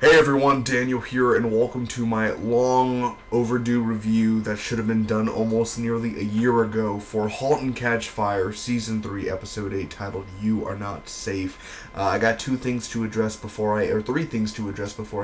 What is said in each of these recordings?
Hey everyone, Daniel here, and welcome to my long overdue review that should have been done almost nearly a year ago for Halt and Catch Fire Season 3, Episode 8, titled You Are Not Safe. I got three things to address before I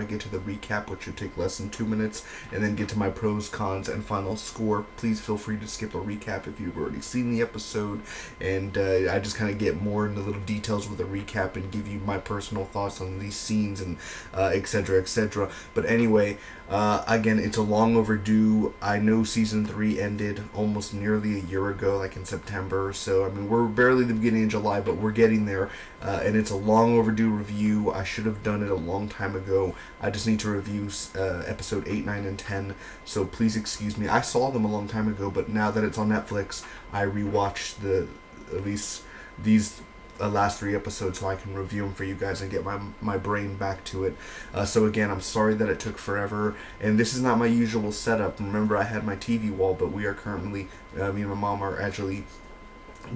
get to the recap, which should take less than 2 minutes, and then get to my pros, cons, and final score. Please feel free to skip a recap if you've already seen the episode, and I just kind of get more into little details with a recap and give you my personal thoughts on these scenes and etc., etc. But anyway, again, it's a long overdue. I know Season 3 ended almost nearly a year ago, like in September, so I mean, we're barely the beginning of July, but we're getting there, and it's a long overdue review. I should have done it a long time ago. I just need to review episode 8, 9, and 10, so please excuse me. I saw them a long time ago, but now that it's on Netflix, I rewatched at least these last 3 episodes so I can review them for you guys and get my brain back to it. So again, I'm sorry that it took forever, and this is not my usual setup. Remember, I had my TV wall, but we are currently, me and my mom are actually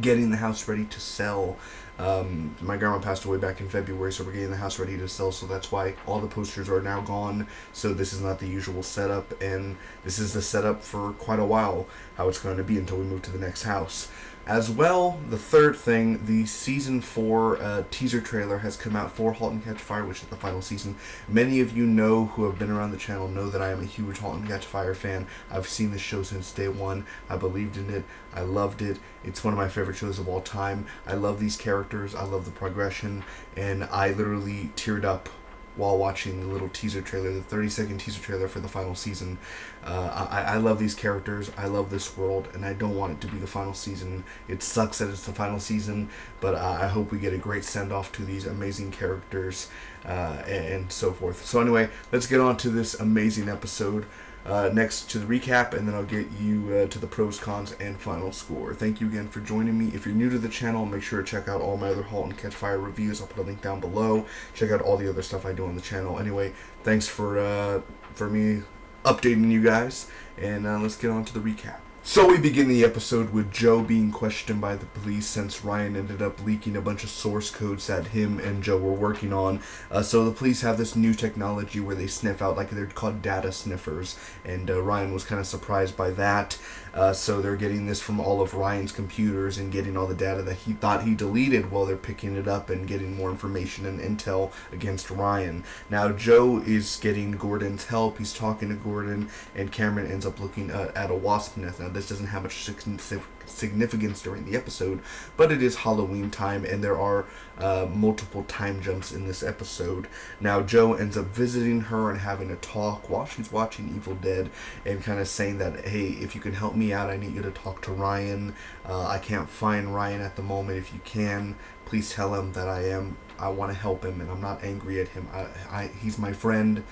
getting the house ready to sell. My grandma passed away back in February, so we're getting the house ready to sell, so that's why all the posters are now gone. So this is not the usual setup, and this is the setup for quite a while, how it's going to be until we move to the next house. As well, the third thing, the Season 4 teaser trailer has come out for Halt and Catch Fire, which is the final season. Many of you know, who have been around the channel, know that I am a huge Halt and Catch Fire fan. I've seen this show since day one. I believed in it. I loved it. It's one of my favorite shows of all time. I love these characters. I love the progression. And I literally teared up while watching the little teaser trailer, the 30-second teaser trailer for the final season. I love these characters, I love this world, and I don't want it to be the final season. It sucks that it's the final season, but I hope we get a great send-off to these amazing characters, and so forth. So anyway, let's get on to this amazing episode. Next to the recap, and then I'll get you to the pros, cons, and final score. Thank you again for joining me. If you're new to the channel, make sure to check out all my other Halt and Catch Fire reviews. I'll put a link down below. Check out all the other stuff I do on the channel. Anyway, thanks for me updating you guys, and let's get on to the recap. So we begin the episode with Joe being questioned by the police since Ryan ended up leaking a bunch of source codes that him and Joe were working on. So the police have this new technology where they sniff out, like they're called data sniffers, and Ryan was kind of surprised by that. So they're getting this from all of Ryan's computers and getting all the data that he thought he deleted while they're picking it up and getting more information and intel against Ryan. Now Joe is getting Gordon's help. He's talking to Gordon, and Cameron ends up looking at a wasp nest. Now this doesn't have much significance during the episode, but it is Halloween time, and there are multiple time jumps in this episode. Now Joe ends up visiting her and having a talk while she's watching Evil Dead, and kind of saying that, hey, if you can help me out, I need you to talk to Ryan. I can't find Ryan at the moment. If you can, please tell him that I want to help him, and I'm not angry at him. He's my friend,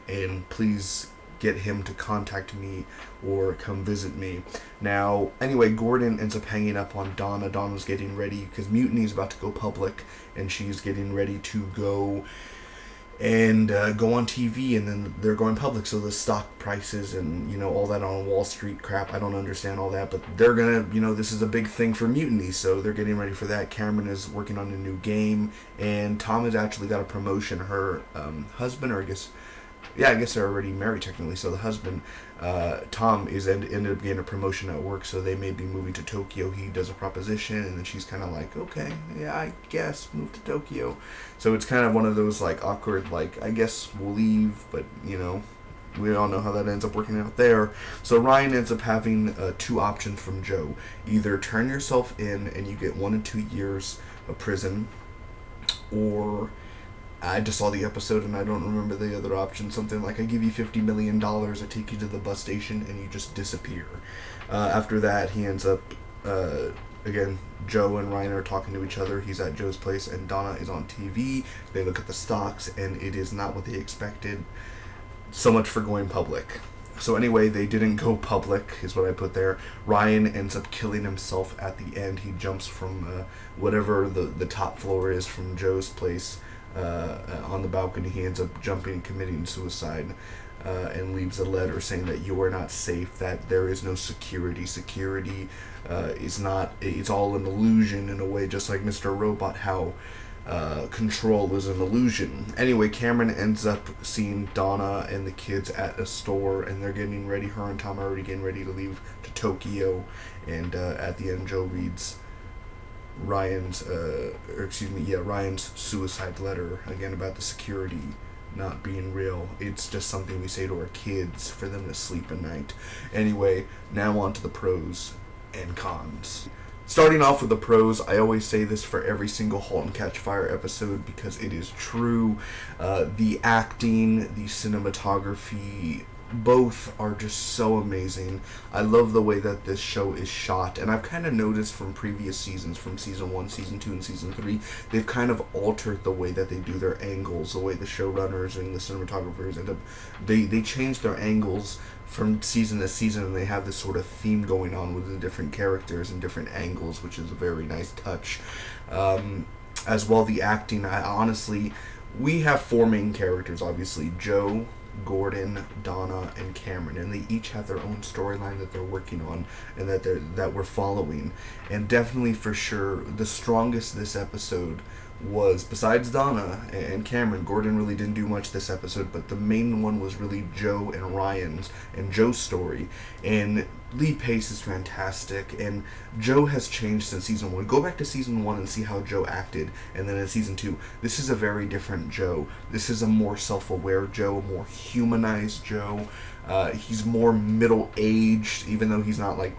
and please get him to contact me or come visit me. Now, anyway, Gordon ends up hanging up on Donna. Donna's getting ready because Mutiny is about to go public, and she's getting ready to go and go on TV, and then they're going public, so the stock prices and, you know, all that on Wall Street crap, I don't understand all that, but they're gonna, you know, this is a big thing for Mutiny, so they're getting ready for that. Cameron is working on a new game, and Tom has actually got a promotion. Her husband, or I guess they're already married technically, so the husband, Tom, ended up getting a promotion at work, so they may be moving to Tokyo. He does a proposition, and then she's kind of like, okay, yeah, I guess, move to Tokyo. So it's kind of one of those, like, awkward, like, I guess we'll leave, but, you know, we all know how that ends up working out there. So Ryan ends up having 2 options from Joe. Either turn yourself in and you get 1 to 2 years of prison, or I just saw the episode and I don't remember the other option. Something like, I give you $50 million, I take you to the bus station, and you just disappear. After that, he ends up, again, Joe and Ryan are talking to each other. He's at Joe's place, and Donna is on TV. They look at the stocks, and it is not what they expected. So much for going public. So anyway, they didn't go public, is what I put there. Ryan ends up killing himself at the end. He jumps from whatever the top floor is from Joe's place. On the balcony, he ends up jumping and committing suicide, and leaves a letter saying that you are not safe, that there is no security. Security is not, it's all an illusion in a way, just like Mr. Robot, how control is an illusion. Anyway, Cameron ends up seeing Donna and the kids at a store, and they're getting ready. Her and Tom are already getting ready to leave to Tokyo, and at the end, Joe reads Ryan's suicide letter, again about the security not being real. It's just something we say to our kids for them to sleep at night. Anyway, now on to the pros and cons. Starting off with the pros, I always say this for every single Halt and Catch Fire episode because it is true. The acting, the cinematography, both are just so amazing. I love the way that this show is shot, and I've kind of noticed from previous seasons, from season 1, season 2, and season 3, they've kind of altered the way that they do their angles, the way the showrunners and the cinematographers end up, they change their angles from season to season, and they have this sort of theme going on with the different characters and different angles, which is a very nice touch. As well, the acting, we have 4 main characters, obviously, Joe, Gordon, Donna, and Cameron, and they each have their own storyline that they're working on and that we're following. And definitely, for sure, the strongest this episode was, besides Donna and Cameron, Gordon really didn't do much this episode, but the main one was really Joe and Ryan's and Joe's story. And Lee Pace is fantastic, and Joe has changed since season 1. Go back to season 1 and see how Joe acted, and then in season 2, this is a very different Joe. This is a more self-aware Joe, a more humanized Joe. He's more middle-aged, even though he's not like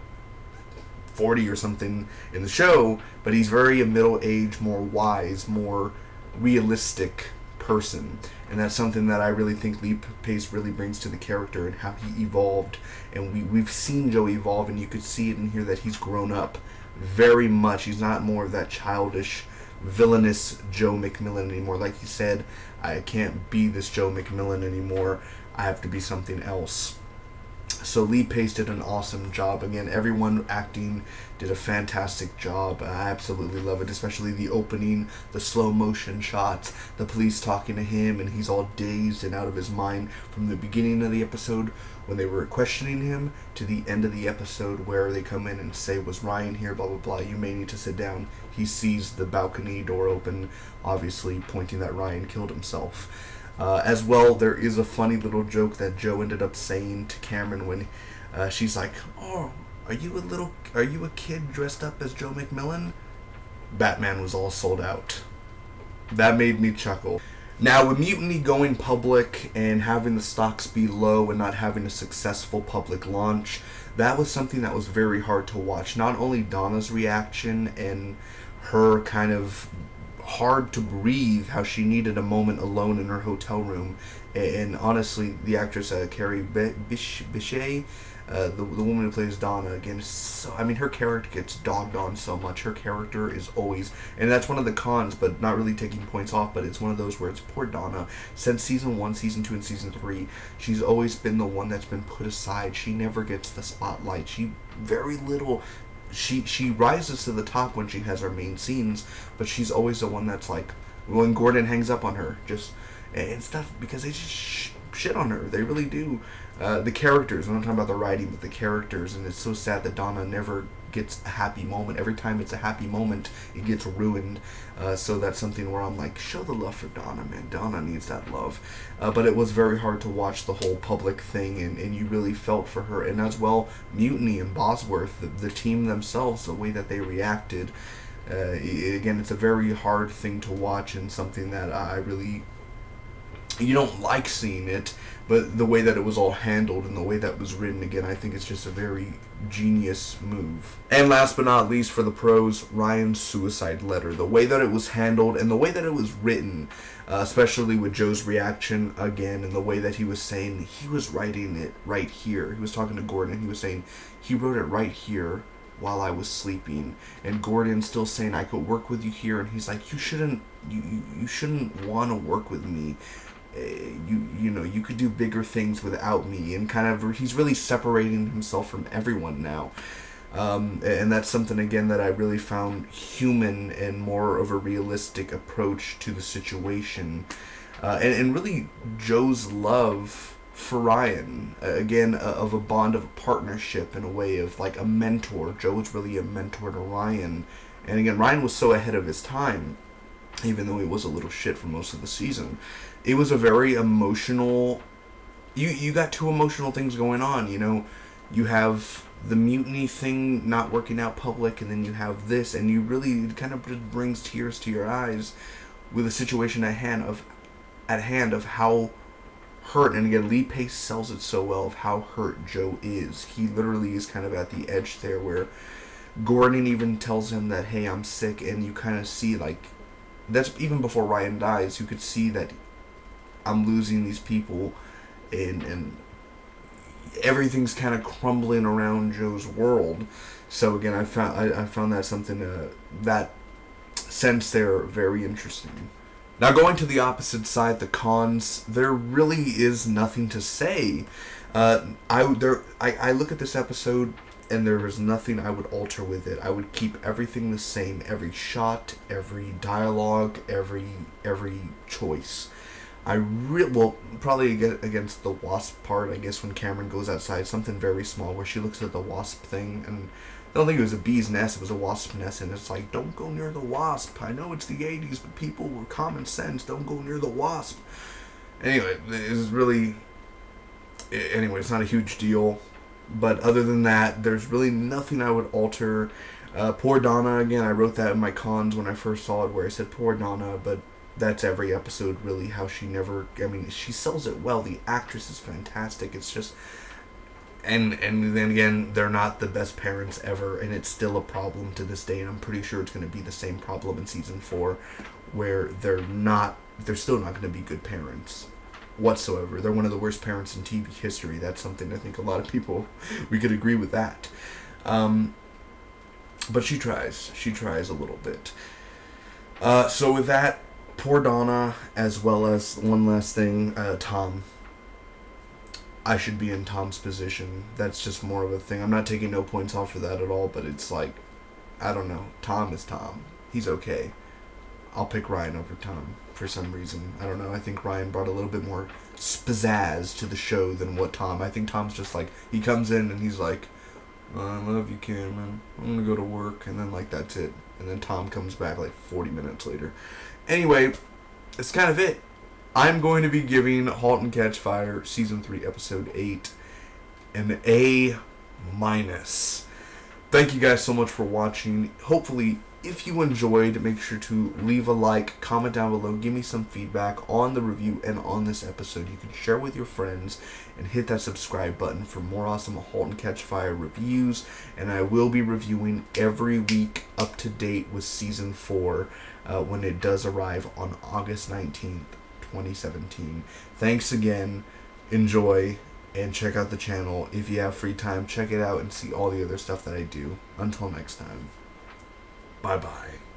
40 or something in the show, but he's very a middle-aged, more wise, more realistic person. And that's something that I really think Lee Pace really brings to the character and how he evolved. And we've seen Joe evolve, and you could see it and hear that he's grown up very much. He's not more of that childish, villainous Joe McMillan anymore. Like he said, I can't be this Joe McMillan anymore. I have to be something else. So Lee Pace did an awesome job. Again, everyone acting did a fantastic job. I absolutely love it, especially the opening, the slow motion shots, the police talking to him, and he's all dazed and out of his mind from the beginning of the episode when they were questioning him to the end of the episode where they come in and say, was Ryan here, blah, blah, blah, you may need to sit down. He sees the balcony door open, obviously pointing that Ryan killed himself. As well, there is a funny little joke that Joe ended up saying to Cameron when she's like, "Oh, are you a kid dressed up as Joe McMillan?" Batman was all sold out. That made me chuckle. Now, with Mutiny going public and having the stocks be low and not having a successful public launch, that was something that was very hard to watch. Not only Donna's reaction and her kind of hard to breathe, how she needed a moment alone in her hotel room, and honestly, the actress Carrie Bichet, the woman who plays Donna, again, so, I mean, her character gets dogged on so much. Her character is always, and that's one of the cons, but not really taking points off, but it's one of those where it's poor Donna. Since season 1, season 2, and season 3, she's always been the one that's been put aside. She never gets the spotlight. She very little. She rises to the top when she has her main scenes, but she's always the one that's like, when Gordon hangs up on her, just, and stuff, because they just shit on her. They really do. The characters, I'm not talking about the writing, but the characters, and it's so sad that Donna never gets a happy moment. Every time it's a happy moment, it gets ruined. So that's something where I'm like, show the love for Donna, man. Donna needs that love. But it was very hard to watch the whole public thing, and you really felt for her. And as well, Mutiny and Bosworth, the team themselves, the way that they reacted. Again, it's a very hard thing to watch, and something that I really, you don't like seeing it, but the way that it was all handled and the way that was written, again, I think it's just a very genius move. And last but not least, for the pros, Ryan's suicide letter. The way that it was handled and the way that it was written, especially with Joe's reaction again, and the way that he was saying he was writing it right here. He was talking to Gordon, he was saying he wrote it right here while I was sleeping, and Gordon still saying I could work with you here, and he's like, you shouldn't want to work with me. You know, you could do bigger things without me, and kind of he's really separating himself from everyone now. And that's something, again, that I really found human and more of a realistic approach to the situation. And really Joe's love for Ryan, again, of a bond of a partnership in a way of like a mentor. Joe was really a mentor to Ryan. And again, Ryan was so ahead of his time. even though it was a little shit for most of the season. It was a very emotional... You got two emotional things going on, you know. You have the mutiny thing not working out public, and then you have this, and you really, it kind of just brings tears to your eyes with a situation at hand of how hurt, and again, Lee Pace sells it so well, of how hurt Joe is. He literally is kind of at the edge there, where Gordon even tells him that, hey, I'm sick, and you kind of see, like, that's even before Ryan dies, you could see that I'm losing these people, and everything's kind of crumbling around Joe's world. So again, I found that something, that sense there, very interesting. Now going to the opposite side, the cons, there really is nothing to say. I look at this episode, and there is nothing I would alter with it. I would keep everything the same, every shot, every dialogue, every choice. Well, probably against the wasp part, I guess, when Cameron goes outside, something very small where she looks at the wasp thing, and I don't think it was a bee's nest, it was a wasp nest, and it's like, don't go near the wasp. I know it's the 80s, but people were common sense, don't go near the wasp. Anyway, it's really, anyway, it's not a huge deal, but other than that, there's really nothing I would alter. Poor Donna, again, I wrote that in my cons when I first saw it, where I said, poor Donna, but that's every episode, really, how she never, I mean, she sells it well. The actress is fantastic. It's just, and then again, they're not the best parents ever, and it's still a problem to this day, and I'm pretty sure it's going to be the same problem in season 4, where they're still not going to be good parents whatsoever. They're one of the worst parents in TV history. That's something I think a lot of people, we could agree with that. But she tries a little bit. So with that, poor Donna, as well as one last thing, Tom. I should be in Tom's position. That's just more of a thing. I'm not taking no points off for that at all, but it's like, I don't know. Tom is Tom. He's okay. I'll pick Ryan over Tom for some reason. I don't know. I think Ryan brought a little bit more pizzazz to the show than what Tom. I think Tom's just like, he comes in and he's like, I love you, Cameron. I'm gonna go to work, and then like that's it. And then Tom comes back like 40 minutes later. Anyway, that's kind of it. I'm going to be giving *Halt and Catch Fire* Season 3, Episode 8 an A-. Thank you guys so much for watching. Hopefully, if you enjoyed, make sure to leave a like, comment down below, give me some feedback on the review and on this episode. You can share with your friends and hit that subscribe button for more awesome *Halt and Catch Fire* reviews. And I will be reviewing every week up to date with Season 4 when it does arrive on August 19th, 2017. Thanks again. Enjoy. And check out the channel. If you have free time, check it out and see all the other stuff that I do. Until next time. Bye-bye.